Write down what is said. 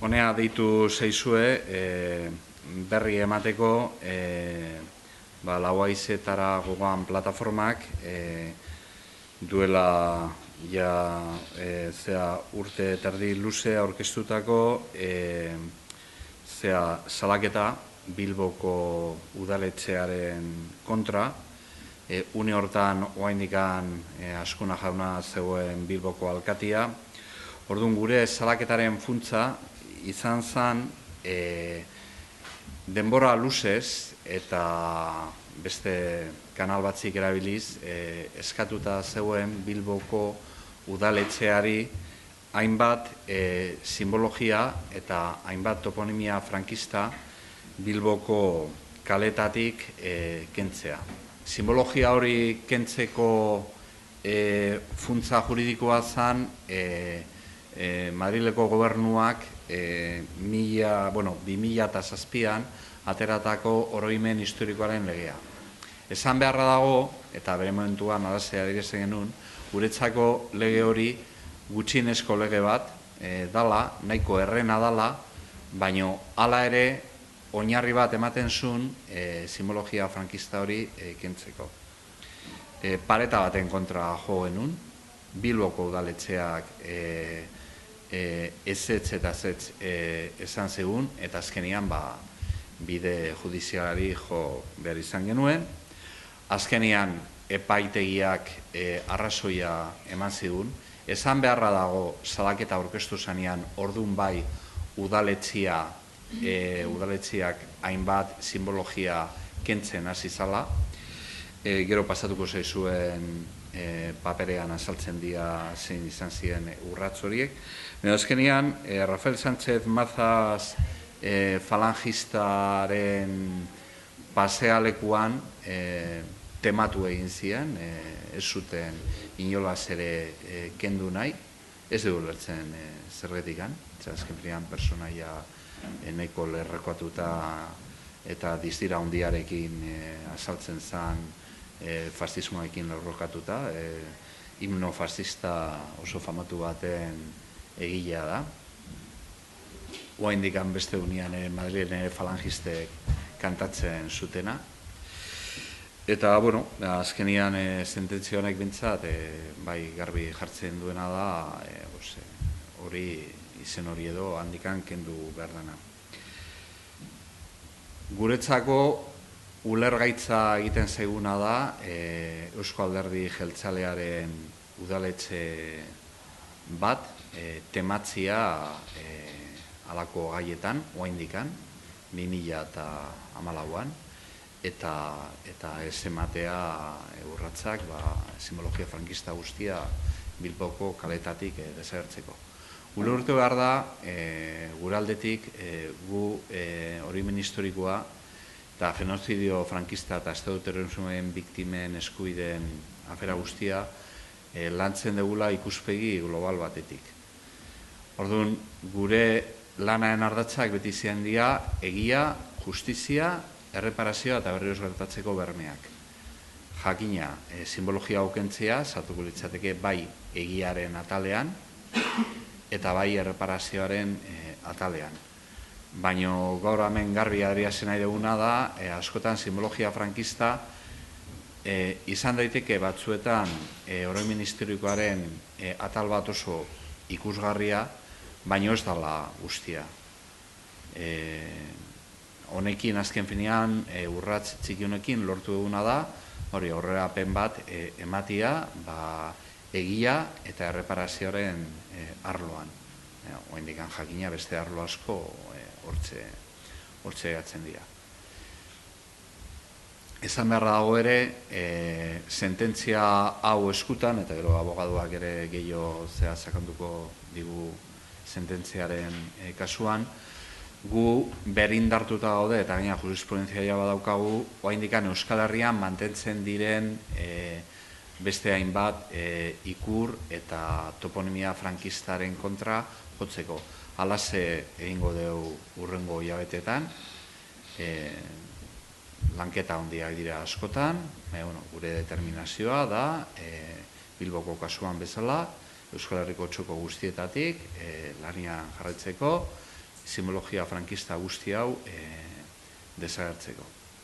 Honea deitu zeizue, berri emateko Lauhaizetara gogoan plataformak duela urte terdi luze aurkeztutako salaketa Bilboko udaletxearen kontra. Une hortan oraindikan Azkuna jauna zegoen Bilboko alkatia. Orduan gure salaketaren funtsa izan zen denbora luzez eta beste kanal batzik erabiliz eskatuta zegoen Bilboko udaletxeari hainbat simbologia eta hainbat toponimia frankista Bilboko kaletatik kentzea. Simbologia hori kentzeko funtsa juridikoa zen Madrileko gobernuak 2007an ateratako oroimen historikoaren legea. Esan beharra dago, eta bere momentuan arazea adierazi genuen, guretzako lege hori gutxienezko lege bat dala, nahiko errena dala, baino hala ere oinarri bat ematen zuen simbologia frankista hori kentzeko. Pareta baten kontra jo genuen, Bilboko udaletxeak ezetz eta zetz esan zegun, eta azkenian bide judizialari jo behar izan genuen. Azkenian epaitegiak arrazoia eman zigun. Esan beharra dago salaketa aurkeztu zanean ordun bai udaletxiak hainbat simbologia kentzen hasi zala. Gero pasatuko zaizuen paperean azaltzen dira zein izan ziren urrats horiek. Azkenean, Rafael Sánchez Mazas falangistaren pasealekuan tematu egin ziren, ez zuten inolaz ere kendu nahi, ez dugu lertzen zergetikan, azkenean personaia nahiko lerrekoatuta eta distira handiarekin azaltzen zen fascismoekin lerrokatuta, himno fascista oso famatu baten egilea da. Oraindik beste unian Madrilen falangistek kantatzen zutena. Eta, azkenian sententzia honek bintzat, bai garbi jartzen duena da, hori izen hori edo handikan kendu behar dena. Guretzako ulergaitza egiten zaiguna da Eusko Alderdi Jeltzalearen udaletxe bat tematzia halako gaietan, oraindikan 2014an, eta ez ematea urratsak simbologia frankista guztia Bilboko kaletatik desagertzeko. Ulertu behar da, gure aldetik, gu oroimen historikoa eta genozidio frankista eta estatu terrorismoen biktimen eskubideen afera guztia lantzen dugula ikuspegi global batetik. Orduan, gure lanaren ardatzak beti ziren dira egia, justizia, erreparazioa eta berriro gertatzeko bermeak. Jakina, simbologia aukentzea, sartuko litzateke bai egiaren atalean eta bai erreparazioaren atalean. Baina gaur hemen garbi adierazten nahi duguna da, askotan simbologia frankista izan daiteke batzuetan oroimen historikoaren atal bat oso ikusgarria, baina ez dela guztia. Honekin azken finean urrats txiki honekin lortu duguna da, hori aurrerapen bat ematia egia eta erreparazioaren arloan. Oraindik jakina beste arlo asko hortxe gatzen dira. Esan beharra dago ere, sententzia hau eskutan, eta gero abogaduak ere gehiago sakanduko digu sententziaren kasuan, gu berindartuta gaude, eta gaina jurisprudentzia badaukagu, oraindik Euskal Herrian mantentzen diren beste hainbat ikur eta toponimia frankistaren kontra jotzeko. Halaxe egingo dugu hurrengo hilabeteetan, lanketa handiak dira askotan, gure determinazioa da, Bilboko kasuan bezala, Euskal Herriko txoko guztietatik, lanian jarraitzeko, simbologia frankista guzti hau desagertzeko.